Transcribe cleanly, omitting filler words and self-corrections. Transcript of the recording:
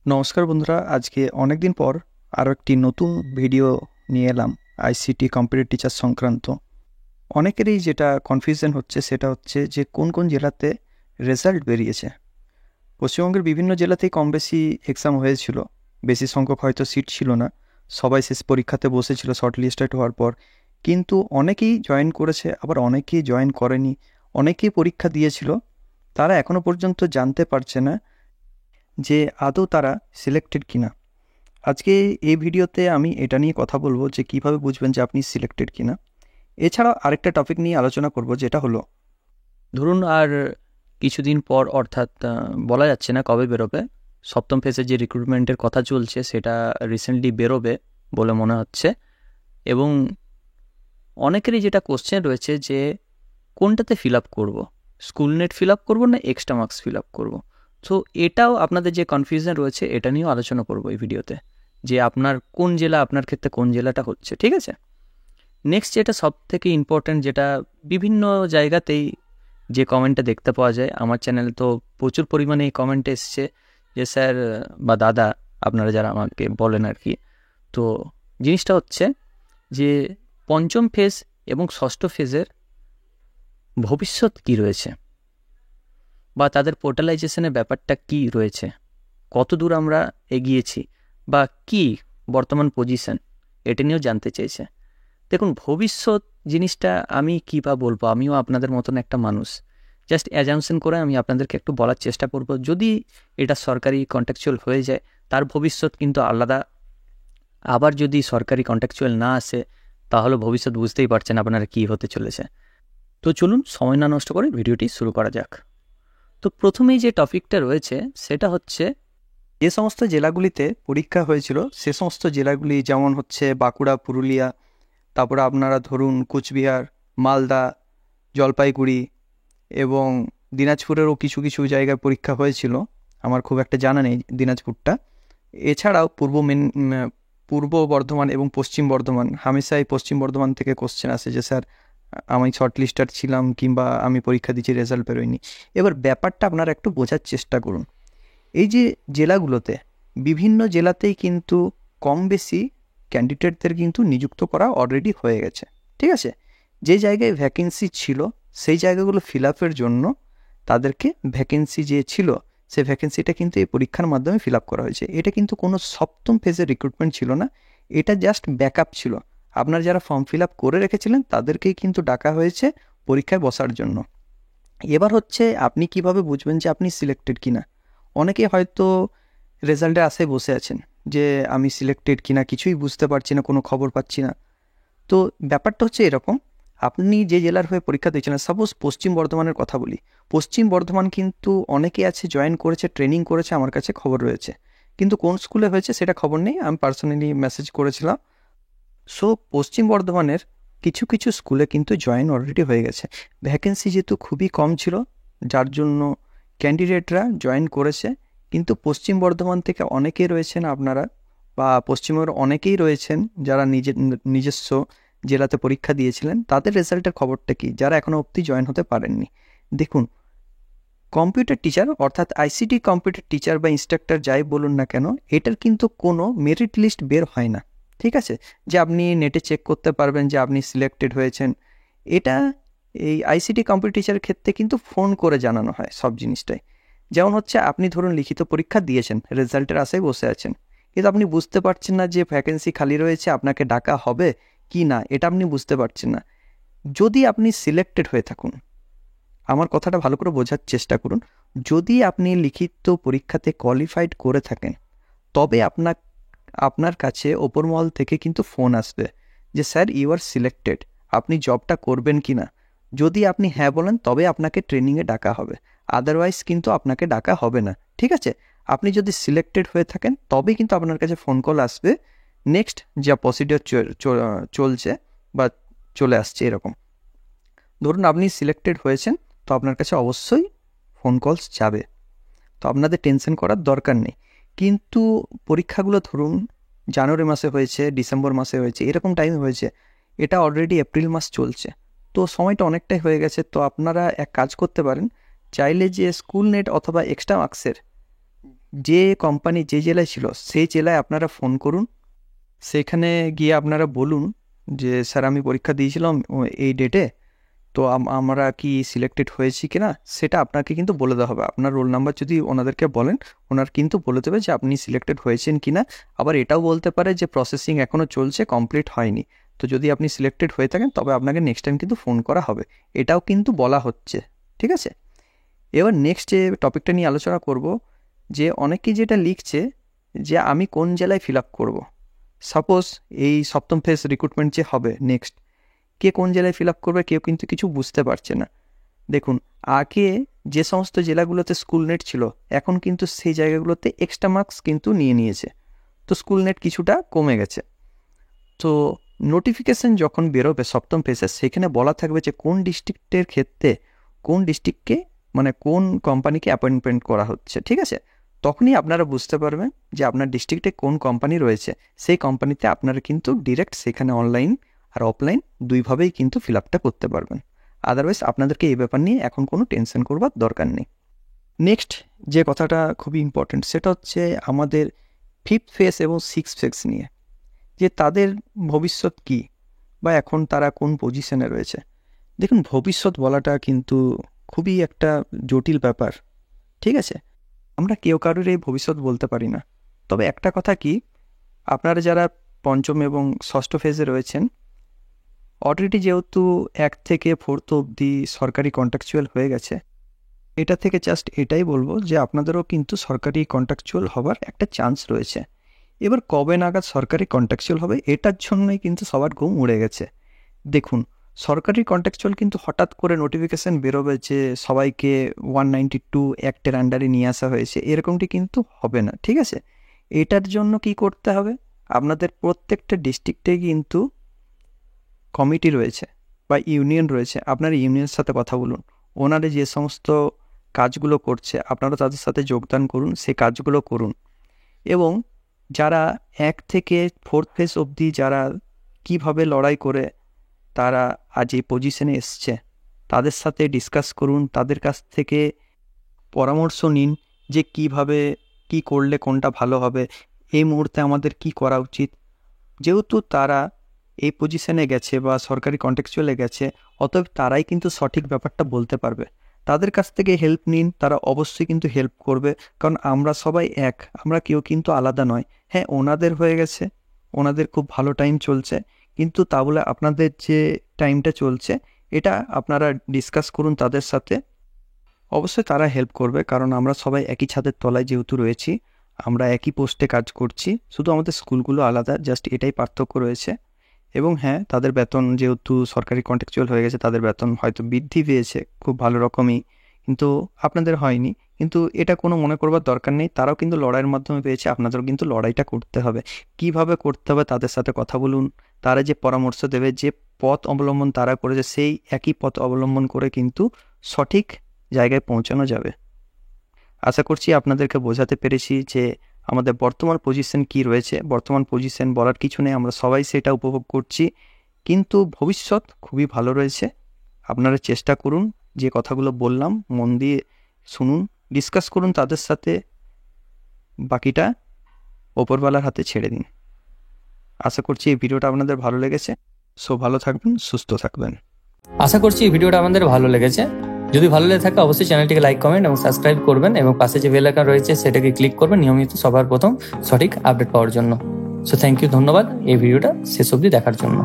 নমস্কার বন্ধুরা, আজকে অনেকদিন পর আরও একটি নতুন ভিডিও নিয়ে এলাম আইসিটি কম্পিউটার টিচার সংক্রান্ত। অনেকেরই যেটা কনফিউশন হচ্ছে সেটা হচ্ছে যে কোন কোন জেলাতে রেজাল্ট বেরিয়েছে। পশ্চিমবঙ্গের বিভিন্ন জেলাতেই কম বেশি এক্সাম হয়েছিল, বেশি সংখ্যক হয়তো সিট ছিল না, সবাই শেষ পরীক্ষাতে বসেছিল শর্ট লিস্টেড হওয়ার পর। কিন্তু অনেকেই জয়েন করেছে, আবার অনেকেই জয়েন করেনি, অনেকেই পরীক্ষা দিয়েছিল, তারা এখনও পর্যন্ত জানতে পারছে না যে আদৌ তারা সিলেক্টেড কিনা। আজকে এই ভিডিওতে আমি এটা নিয়ে কথা বলবো যে কিভাবে বুঝবেন যে আপনি সিলেক্টেড কিনা। এছাড়াও আরেকটা টপিক নিয়ে আলোচনা করব, যেটা হলো ধরুন আর কিছুদিন পর, অর্থাৎ বলা যাচ্ছে না কবে বেরোবে, সপ্তম ফেজে যে রিক্রুটমেন্টের কথা চলছে সেটা রিসেন্টলি বেরোবে বলে মনে হচ্ছে। এবং অনেকেরই যেটা কোশ্চেন রয়েছে যে কোনটাতে ফিল আপ করবো, স্কুল নেট ফিল আপ করবো না এক্সট্রা মার্কস ফিল আপ করবো। তো এটাও আপনাদের যে কনফিউশন রয়েছে এটা নিয়েও আলোচনা করবো এই ভিডিওতে, যে আপনার কোন জেলা, আপনার ক্ষেত্রে কোন জেলাটা হচ্ছে। ঠিক আছে, নেক্সট যেটা সব থেকে ইম্পর্ট্যান্ট, যেটা বিভিন্ন জায়গাতেই যে কমেন্টটা দেখতে পাওয়া যায়, আমার চ্যানেলে তো প্রচুর পরিমাণে এই কমেন্ট এসছে যে স্যার বা দাদা, আপনারা যারা আমাকে বলেন আর কি, তো জিনিসটা হচ্ছে যে পঞ্চম ফেজ এবং ষষ্ঠ ফেজের ভবিষ্যৎ কি রয়েছে, বা তাদের পোর্টালাইজেশনের ব্যাপারটা কি রয়েছে, কত দূর আমরা এগিয়েছি, বা কি বর্তমান পজিশন, এটা নিয়েও জানতে চেয়েছে। দেখুন, ভবিষ্যৎ জিনিসটা আমি কী বা বলবো, আমিও আপনাদের মতন একটা মানুষ, জাস্ট অ্যাজামশন করে আমি আপনাদেরকে একটু বলার চেষ্টা করব। যদি এটা সরকারি কন্ট্রাকচুয়াল হয়ে যায় তার ভবিষ্যৎ কিন্তু আলাদা, আবার যদি সরকারি কন্ট্রাকচুয়াল না আসে তাহলে ভবিষ্যৎ বুঝতেই পারছেন আপনারা কী হতে চলেছে। তো চলুন সময় না নষ্ট করে ভিডিওটি শুরু করা যাক। তো প্রথমেই যে টপিকটা রয়েছে সেটা হচ্ছে যে সমস্ত জেলাগুলিতে পরীক্ষা হয়েছিল সে সমস্ত জেলাগুলি, যেমন হচ্ছে বাঁকুড়া, পুরুলিয়া, তারপরে আপনারা ধরুন কুচবিহার, মালদা, জলপাইগুড়ি এবং দিনাজপুরেরও কিছু কিছু জায়গায় পরীক্ষা হয়েছিল, আমার খুব একটা জানা নেই দিনাজপুরটা। এছাড়াও পূর্ব বর্ধমান এবং পশ্চিম বর্ধমান, হামেশাই পশ্চিম বর্ধমান থেকে কোশ্চেন আসে যে স্যার আমি শর্ট লিস্টার ছিলাম কিংবা আমি পরীক্ষা দিচ্ছি, রেজাল্ট বেরোয়নি। এবার ব্যাপারটা আপনারা একটু বোঝার চেষ্টা করুন। এই যে জেলাগুলোতে, বিভিন্ন জেলাতেই কিন্তু কম বেশি ক্যান্ডিডেটদের কিন্তু নিযুক্ত করা অলরেডি হয়ে গেছে। ঠিক আছে, যে জায়গায় ভ্যাকেন্সি ছিল সেই জায়গাগুলো ফিল আপের জন্য তাদেরকে ভ্যাকেন্সি যে ছিল সেই ভ্যাকেন্সিটা কিন্তু এই পরীক্ষার মাধ্যমে ফিল আপ করা হয়েছে। এটা কিন্তু কোনো সপ্তম ফেজের রিক্রুটমেন্ট ছিল না, এটা জাস্ট ব্যাকআপ ছিল। আপনার যারা ফর্ম ফিল আপ করে রেখেছিলেন তাদেরকেই কিন্তু ডাকা হয়েছে পরীক্ষায় বসার জন্য। এবার হচ্ছে আপনি কিভাবে বুঝবেন যে আপনি সিলেক্টেড কিনা। অনেকে হয়তো রেজাল্টের আশায় বসে আছেন যে আমি সিলেক্টেড কিনা কিছুই বুঝতে পারছি না, কোনো খবর পাচ্ছি না। তো ব্যাপারটা হচ্ছে এরকম, আপনি যে জেলার হয়ে পরীক্ষা দিচ্ছেন, সাপোজ পশ্চিম বর্ধমানের কথা বলি, পশ্চিম বর্ধমান কিন্তু অনেকে আছে জয়েন করেছে, ট্রেনিং করেছে, আমার কাছে খবর রয়েছে, কিন্তু কোন স্কুলে হয়েছে সেটা খবর নেই, আমি পার্সোনালি মেসেজ করেছিলাম। সো পশ্চিম বর্ধমানের কিছু কিছু স্কুলে কিন্তু জয়েন অলরেডি হয়ে গেছে। ভ্যাকেন্সি যেহেতু খুবই কম ছিল যার জন্য ক্যান্ডিডেটরা জয়েন করেছে, কিন্তু পশ্চিম বর্ধমান থেকে অনেকেই রয়েছেন আপনারা, বা পশ্চিমবঙ্গের অনেকেই রয়েছেন যারা নিজস্ব জেলাতে পরীক্ষা দিয়েছিলেন, তাদের রেজাল্টের খবরটা কি, যারা এখনও অবধি জয়েন হতে পারেননি। দেখুন, কম্পিউটার টিচার অর্থাৎ আইসিটি কম্পিউটার টিচার বা ইনস্ট্রাক্টর যাই বলুন না কেন, এটার কিন্তু কোনো মেরিট লিস্ট বের হয় না। ঠিক আছে, যে আপনি নেটে চেক করতে পারবেন যে আপনি সিলেক্টেড হয়েছেন, এটা এই আইসিটি কম্পিউটার টিচারের ক্ষেত্রে কিন্তু ফোন করে জানানো হয় সব জিনিসটাই। যেমন হচ্ছে আপনি ধরুন লিখিত পরীক্ষা দিয়েছেন, রেজাল্টের আশায় বসে আছেন, কিন্তু আপনি বুঝতে পারছেন না যে ভ্যাকেন্সি খালি রয়েছে, আপনাকে ডাকা হবে কি না এটা আপনি বুঝতে পারছেন না। যদি আপনি সিলেক্টেড হয়ে থাকুন, আমার কথাটা ভালো করে বোঝার চেষ্টা করুন, যদি আপনি লিখিত পরীক্ষাতে কোয়ালিফাইড করে থাকেন তবে আপনার কাছে ওপর মহল থেকে কিন্তু ফোন আসবে যে স্যার ইউ আর সিলেক্টেড, আপনি জবটা করবেন কি না। যদি আপনি হ্যাঁ বলেন তবে আপনাকে ট্রেনিংয়ে ডাকা হবে, আদারওয়াইজ কিন্তু আপনাকে ডাকা হবে না। ঠিক আছে, আপনি যদি সিলেক্টেড হয়ে থাকেন তবেই কিন্তু আপনার কাছে ফোন কল আসবে, নেক্সট যা প্রসিডিওর চলছে বা চলে আসছে এরকম। ধরুন আপনি সিলেক্টেড হয়েছেন, তো আপনার কাছে অবশ্যই ফোন কলস যাবে, তো আপনাদের টেনশন করার দরকার নেই। কিন্তু পরীক্ষাগুলো ধরুন জানুয়ারি মাসে হয়েছে, ডিসেম্বর মাসে হয়েছে, এরকম টাইমে হয়েছে, এটা অলরেডি এপ্রিল মাস চলছে, তো সময়টা অনেকটাই হয়ে গেছে। তো আপনারা এক কাজ করতে পারেন, চাইলে যে স্কুল নেট অথবা এক্সট্রা মার্কসের যে কোম্পানি যে জেলায় ছিল সেই জেলায় আপনারা ফোন করুন, সেখানে গিয়ে আপনারা বলুন যে স্যার আমি পরীক্ষা দিয়েছিলাম এই ডেটে, তো আমরা কি সিলেক্টেড হয়েছি কিনা সেটা আপনাকে কিন্তু বলে দেওয়া হবে। আপনার রোল নাম্বার যদি ওনাদেরকে বলেন, ওনার কিন্তু বলে দেবে যে আপনি সিলেক্টেড হয়েছেন কিনা। আবার এটাও বলতে পারে যে প্রসেসিং এখনও চলছে, কমপ্লিট হয়নি। তো যদি আপনি সিলেক্টেড হয়ে থাকেন তবে আপনাকে নেক্সট টাইম কিন্তু ফোন করা হবে, এটাও কিন্তু বলা হচ্ছে। ঠিক আছে, এবার নেক্সট যে টপিকটা নিয়ে আলোচনা করব, যে অনেকেই যেটা লিখছে যে আমি কোন জেলায় ফিল আপ করবো। সাপোজ এই সপ্তম ফেজ রিক্রুটমেন্ট যে হবে নেক্সট, কে কোন জেলায় ফিল আপ করবে কেউ কিন্তু কিছু বুঝতে পারছে না। দেখুন, আগে যে সমস্ত জেলাগুলোতে স্কুল নেট ছিল, এখন কিন্তু সেই জায়গাগুলোতে এক্সট্রা মার্কস কিন্তু নিয়েছে, তো স্কুল নেট কিছুটা কমে গেছে। তো নোটিফিকেশান যখন বেরোবে সপ্তম ফেজে, সেখানে বলা থাকবে যে কোন ডিস্ট্রিক্টের ক্ষেত্রে কোন ডিস্ট্রিক্টকে মানে কোন কোম্পানিকে অ্যাপয়েন্টমেন্ট করা হচ্ছে। ঠিক আছে, তখনই আপনারা বুঝতে পারবেন যে আপনার ডিস্ট্রিক্টে কোন কোম্পানি রয়েছে। সেই কোম্পানিতে আপনারা কিন্তু ডিরেক্ট সেখানে অনলাইন আর অফলাইন দুইভাবেই কিন্তু ফিল আপটা করতে পারবেন। আদারওয়াইজ আপনাদেরকে এই ব্যাপার নিয়ে এখন কোনো টেনশন করবার দরকার নেই। নেক্সট যে কথাটা খুবই ইম্পর্টেন্ট, সেটা হচ্ছে আমাদের ফিফথ ফেজ এবং সিক্স ফেজ নিয়ে, যে তাদের ভবিষ্যৎ কী বা এখন তারা কোন পজিশনে রয়েছে। দেখুন, ভবিষ্যৎ বলাটা কিন্তু খুবই একটা জটিল ব্যাপার। ঠিক আছে, আমরা কেউ কারোর এই ভবিষ্যৎ বলতে পারি না। তবে একটা কথা কি, আপনারা যারা পঞ্চম এবং ষষ্ঠ ফেজে রয়েছেন, অলরেডি যেহেতু 1 থেকে 4 অবধি সরকারি কন্ট্রাকচুয়াল হয়ে গেছে, এটা থেকে জাস্ট এটাই বলবো যে আপনাদেরও কিন্তু সরকারি কন্ট্রাকচুয়াল হবার একটা চান্স রয়েছে। এবার কবে নাগাদ সরকারি কন্ট্রাকচুয়াল হবে, এটার জন্যই কিন্তু সবার ঘুম উড়ে গেছে। দেখুন, সরকারি কন্ট্রাকচুয়াল কিন্তু হঠাৎ করে নোটিফিকেশান বেরোবে যে সবাইকে 192 অ্যাক্টের আন্ডারে নিয়ে আসা হয়েছে, এরকমটি কিন্তু হবে না। ঠিক আছে, এটার জন্য কি করতে হবে, আপনাদের প্রত্যেকটা ডিস্ট্রিক্টে কিন্তু কমিটি রয়েছে বা ইউনিয়ন রয়েছে, আপনার ইউনিয়নের সাথে কথা বলুন। ওনারা যে সমস্ত কাজগুলো করছে আপনারা তাদের সাথে যোগদান করুন, সেই কাজগুলো করুন। এবং যারা 1 থেকে 4 ফেজ অবধি যারা কিভাবে লড়াই করে তারা আজ এই পজিশনে এসছে, তাদের সাথে ডিসকাস করুন, তাদের কাছ থেকে পরামর্শ নিন যে কিভাবে কি করলে কোনটা ভালো হবে, এই মুহূর্তে আমাদের কি করা উচিত। যেহেতু তারা এই পজিশনে গেছে বা সরকারি কন্ট্রাকচুয়ালে গেছে, অতএব তারাই কিন্তু সঠিক ব্যাপারটা বলতে পারবে। তাদের কাছ থেকে হেল্প নিন, তারা অবশ্যই কিন্তু হেল্প করবে, কারণ আমরা সবাই এক, আমরা কেউ কিন্তু আলাদা নয়। হ্যাঁ, ওনাদের হয়ে গেছে, ওনাদের খুব ভালো টাইম চলছে, কিন্তু তা বলে আপনাদের যে টাইমটা চলছে এটা আপনারা ডিসকাস করুন তাদের সাথে। অবশ্যই তারা হেল্প করবে, কারণ আমরা সবাই একই ছাদের তলায় যেহেতু রয়েছি, আমরা একই পোস্টে কাজ করছি, শুধু আমাদের স্কুলগুলো আলাদা, জাস্ট এটাই পার্থক্য রয়েছে। এবং হ্যাঁ, তাদের বেতন যেহেতু সরকারি কন্ট্রাকচুয়াল হয়ে গেছে, তাদের বেতন হয়তো বৃদ্ধি পেয়েছে খুব ভালো রকমই, কিন্তু আপনাদের হয়নি। কিন্তু এটা কোনো মনে করবার দরকার নেই, তারাও কিন্তু লড়াইয়ের মাধ্যমে পেয়েছে, আপনাদেরও কিন্তু লড়াইটা করতে হবে। কিভাবে করতে হবে তাদের সাথে কথা বলুন, তারা যে পরামর্শ দেবে, যে পথ অবলম্বন তারা করেছে সেই একই পথ অবলম্বন করে কিন্তু সঠিক জায়গায় পৌঁছানো যাবে। আশা করছি আপনাদেরকে বোঝাতে পেরেছি যে আমাদের বর্তমান পজিশন কি রয়েছে। বর্তমান পজিশন বলার কিছু নেই, আমরা সবাই সেটা উপভোগ করছি, কিন্তু ভবিষ্যৎ খুবই ভালো রয়েছে। আপনারা চেষ্টা করুন, যে কথাগুলো বললাম মন দিয়ে শুনুন, ডিসকাস করুন তাদের সাথে, বাকিটা ওপরওয়ালার হাতে ছেড়ে দিন। আশা করছি এই ভিডিওটা আপনাদের ভালো লেগেছে। সো ভালো থাকবেন, সুস্থ থাকবেন। আশা করছি এই ভিডিওটা আমাদের ভালো লেগেছে। যদি ভালো লেগে থাকে অবশ্যই চ্যানেলটিকে লাইক, কমেন্ট এবং সাবস্ক্রাইব করবেন, এবং পাশে যে বেল আইকন রয়েছে সেটাকে ক্লিক করবেন নিয়মিত সবার প্রথম সঠিক আপডেট পাওয়ার জন্য। সো থ্যাংক ইউ, ধন্যবাদ এই ভিডিওটা শেষ অবধি দেখার জন্য।